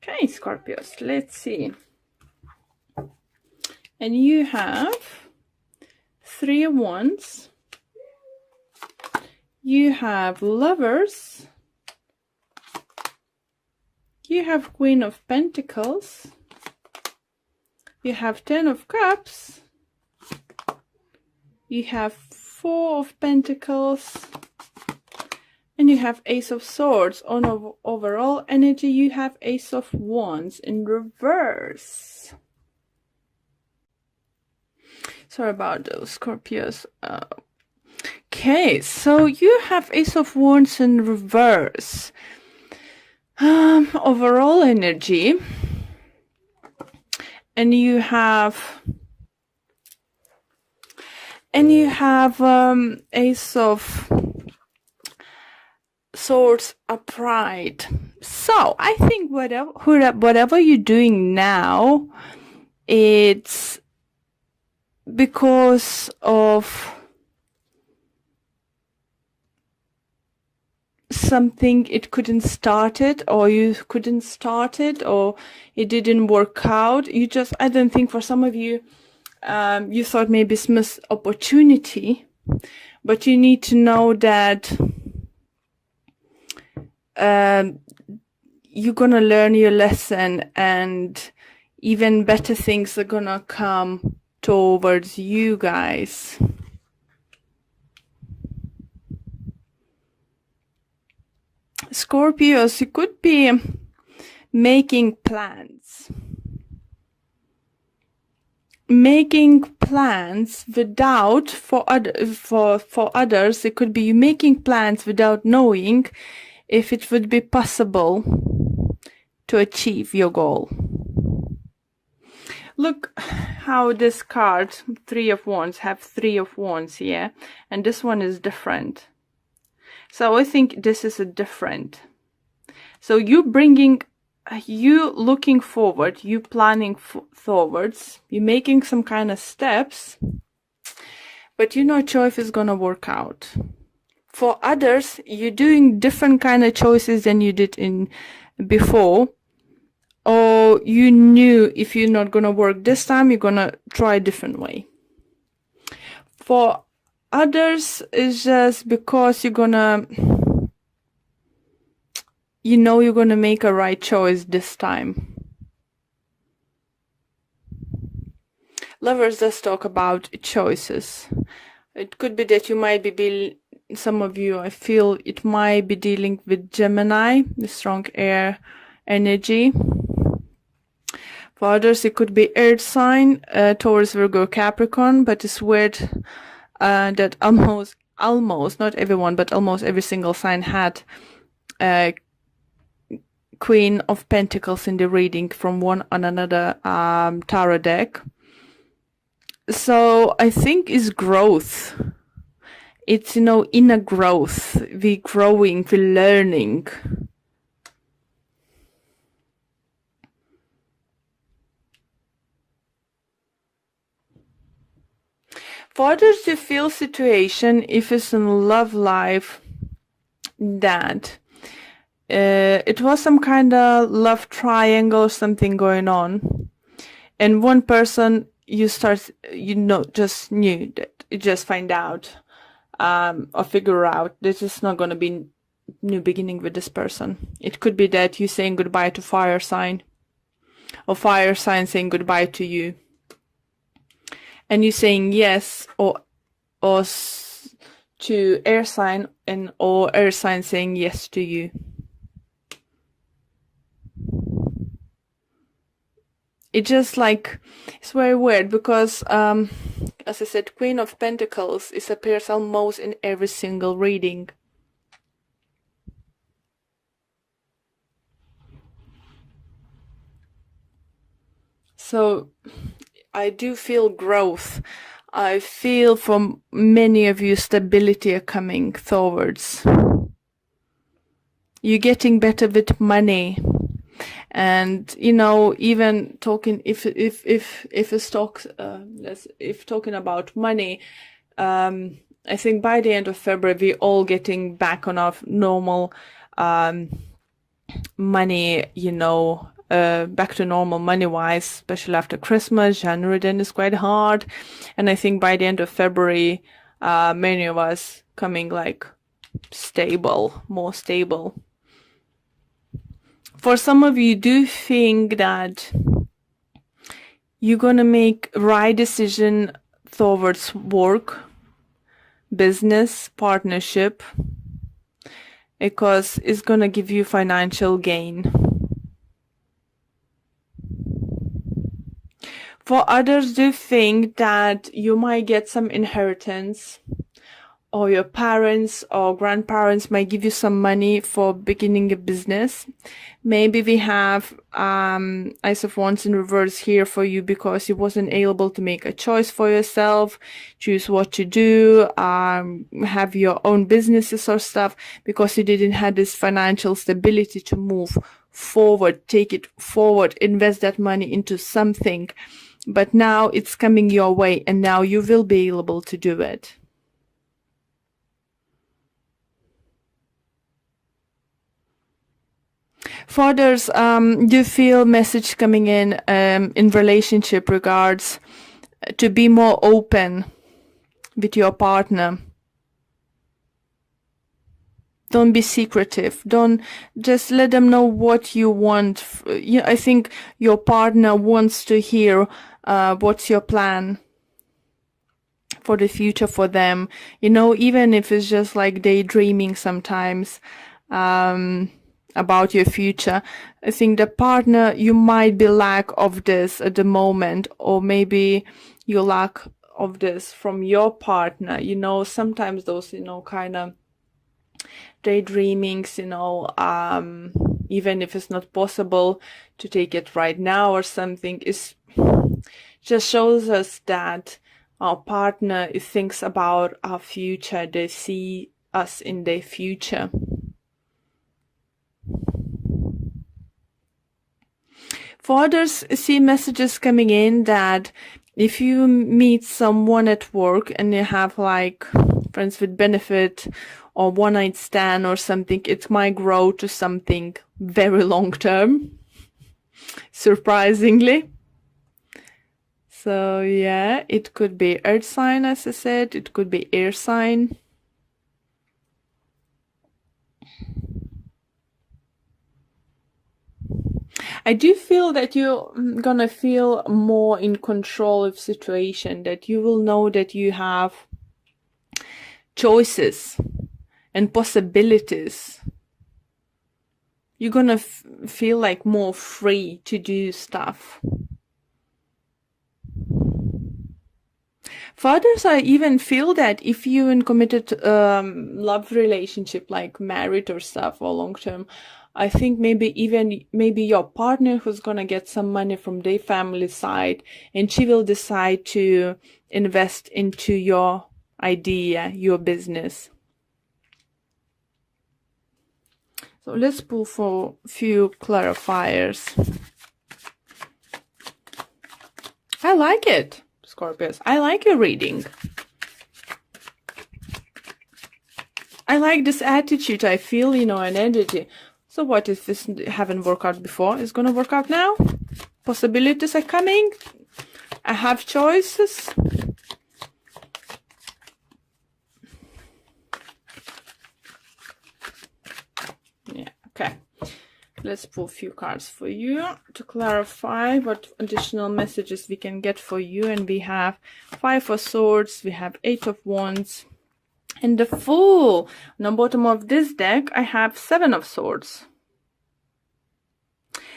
Okay, Scorpios, let's see. And you have 3 of Wands. You have Lovers. You have Queen of Pentacles. You have 10 of Cups. You have 4 of Pentacles. And you have Ace of Swords. On overall energy, you have Ace of Wands in reverse. Sorry about those, Scorpios. Okay, so you have Ace of Wands in reverse. Overall energy. And you have Ace of Swords upright. So I think whatever you're doing now, it's because of something it couldn't start it, or you couldn't start it, or it didn't work out. I don't think for some of you, you thought maybe it's missed opportunity, but you need to know that you're gonna learn your lesson, and even better things are gonna come towards you guys. Scorpios, you could be making plans. Without, for others, it could be you making plans without knowing if it would be possible to achieve your goal. Look how this card, 3 of Wands, have 3 of Wands here, and this one is different. So I think this is a different. So you looking forward, you planning forwards, you making some kind of steps, but you're not sure if it's gonna work out. For others, you're doing different kind of choices than you did before, or you knew if you're not gonna work this time, you're gonna try a different way. For others, it's just because you're gonna make a right choice this time. Lovers does talk about choices. It could be that you might be some of you, I feel it might be dealing with Gemini, the strong air energy. For others, it could be earth sign, Taurus, Virgo, Capricorn, but it's weird that almost, not everyone, but almost every single sign had Queen of Pentacles in the reading from one on another tarot deck. So I think it's growth. It's, inner growth. We're growing, we're learning. For others, you feel situation, if it's in love life, that it was some kind of love triangle, something going on, and one person just knew that you just find out or figure out this is not going to be new beginning with this person. It could be that you're saying goodbye to fire sign, or fire sign saying goodbye to you, and you're saying yes or to air sign, or air sign saying yes to you. It's just it's very weird because, as I said, Queen of Pentacles, it appears almost in every single reading. So I do feel growth. I feel from many of you stability are coming towards. You're getting better with money. And even talking if talking about money, I think by the end of February we're all getting back on our normal money back to normal money-wise, especially after Christmas. January then is quite hard. And I think by the end of February, many of us coming like stable, more stable. For some of you, do think that you're gonna make right decision towards work, business, partnership, because it's gonna give you financial gain. For others, do think that you might get some inheritance, or your parents or grandparents might give you some money for beginning a business. Maybe we have Ace of Wands in reverse here for you because you wasn't able to make a choice for yourself, choose what to do, have your own businesses or stuff, because you didn't have this financial stability to move forward, take it forward, invest that money into something. But now it's coming your way, and now you will be able to do it. For others, do feel message coming in relationship regards to be more open with your partner. Don't be secretive. Don't just let them know what you want. I think your partner wants to hear what's your plan for the future for them. Even if it's just like daydreaming sometimes about your future. I think the partner, you might be lack of this at the moment, or maybe you lack of this from your partner. Sometimes those, kind of daydreamings, even if it's not possible to take it right now or something, is just shows us that our partner thinks about our future. They see us in their future. For others, see messages coming in that if you meet someone at work and you have like friends with benefit or one night stand or something, it might grow to something very long term, surprisingly. So yeah, it could be earth sign, as I said, it could be air sign. I do feel that you're gonna feel more in control of situation, that you will know that you have choices and possibilities. You're gonna feel like more free to do stuff. For others, I even feel that if you're in committed love relationship, like married or stuff, or long term, I think maybe your partner who's gonna get some money from their family side, and she will decide to invest into your idea, your business. So let's pull for a few clarifiers. I like it, Scorpios. I like your reading. I like this attitude. I feel, an energy. So what if this haven't worked out before? It's gonna work out now? Possibilities are coming. I have choices. Yeah, okay. Let's pull a few cards for you to clarify what additional messages we can get for you. And we have 5 of Swords, we have 8 of Wands, and the Fool. On the bottom of this deck, I have 7 of Swords.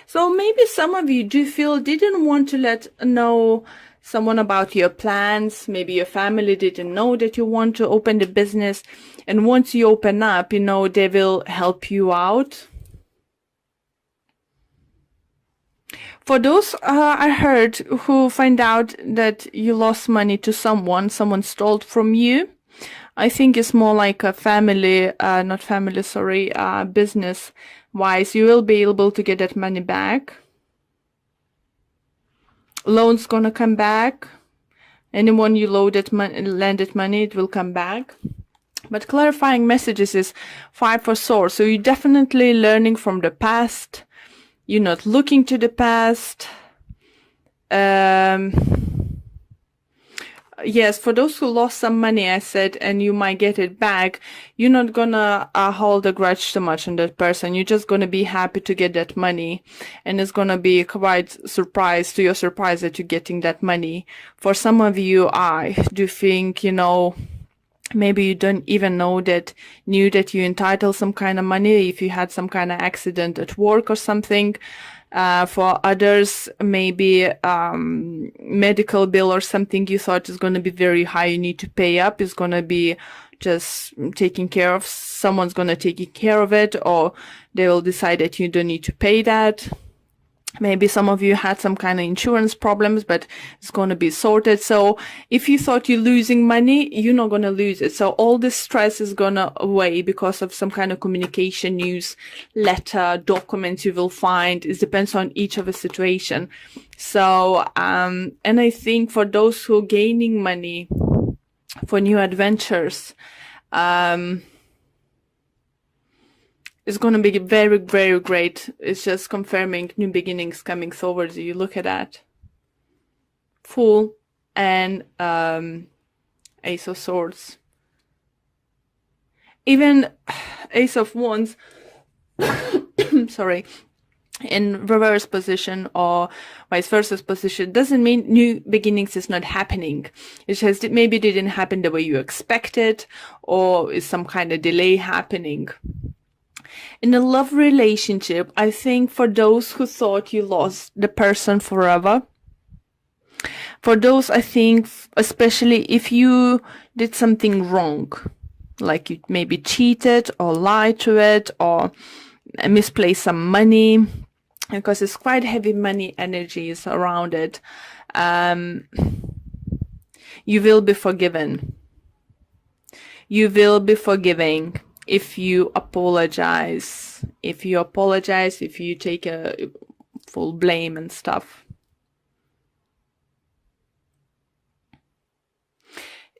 So maybe some of you do feel didn't want to let know someone about your plans. Maybe your family didn't know that you want to open the business. And once you open up, they will help you out. For those I heard who find out that you lost money to someone stole from you, I think it's more like a business wise. You will be able to get that money back. Loan's gonna come back. Anyone you lended money, it will come back. But clarifying messages is 5 of Swords. So you're definitely learning from the past. You're not looking to the past. Yes, for those who lost some money, I said, and you might get it back, you're not gonna hold a grudge too much on that person. You're just gonna be happy to get that money, and it's gonna be quite surprise to your surprise that you're getting that money. For some of you, I do think, maybe you don't even knew that you entitled some kind of money if you had some kind of accident at work or something. For others, maybe medical bill or something you thought is going to be very high, you need to pay up, is going to be just taken care of. Someone's going to take care of it, or they will decide that you don't need to pay that. Maybe some of you had some kind of insurance problems, but it's going to be sorted. So if you thought you're losing money, you're not going to lose it. So all this stress is going to away because of some kind of communication, news, letter, documents you will find. It depends on each of the situation. So, and I think for those who are gaining money for new adventures, it's going to be very, very great. It's just confirming new beginnings coming towards you. Look at that. Fool and Ace of Swords. Even Ace of Wands, sorry, in reverse position or vice versa position doesn't mean new beginnings is not happening. It just maybe didn't happen the way you expected, or is some kind of delay happening. In a love relationship, I think for those who thought you lost the person forever, for those, I think, especially if you did something wrong, like you maybe cheated or lied to it or misplaced some money, because it's quite heavy money energies around it, you will be forgiven. You will be forgiving. If you apologize, if you take a full blame and stuff.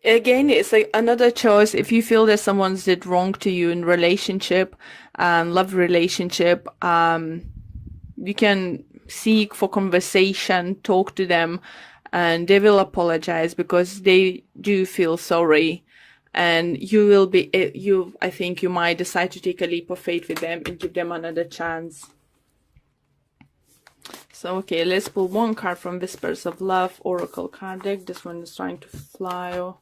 Again, it's like another choice. If you feel that someone did wrong to you in relationship, love relationship, you can seek for conversation, talk to them, and they will apologize because they do feel sorry. And you will be, I think you might decide to take a leap of faith with them and give them another chance. So, okay, let's pull one card from Whispers of Love Oracle card deck. This one is trying to fly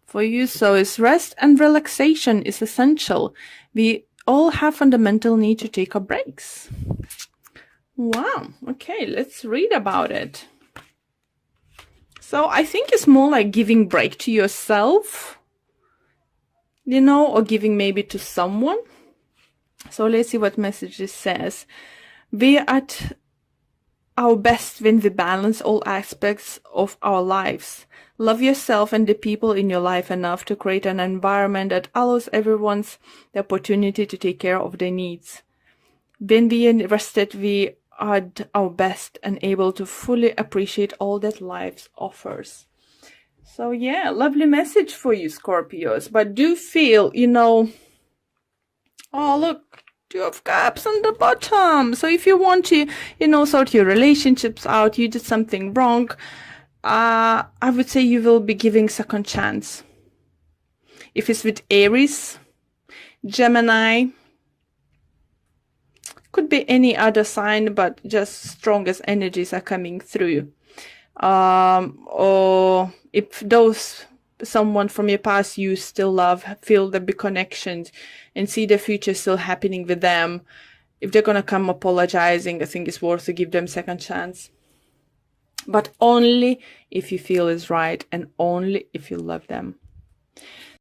for you. So it's rest and relaxation is essential. We all have fundamental need to take our breaks. Wow. Okay, let's read about it. So I think it's more like giving break to yourself, or giving maybe to someone. So let's see what message this says. We are at our best when we balance all aspects of our lives. Love yourself and the people in your life enough to create an environment that allows everyone the opportunity to take care of their needs. When we are rested, we are at our best and able to fully appreciate all that life offers. So yeah, lovely message for you, Scorpios. But do feel, oh, look, 2 of Cups on the bottom. So if you want to, sort your relationships out, you did something wrong, I would say you will be giving second chance. If it's with Aries, Gemini, could be any other sign, but just strongest energies are coming through. Or if someone from your past you still love, feel the big connections and see the future still happening with them, if they're gonna come apologizing, I think it's worth to give them second chance. But only if you feel is right and only if you love them.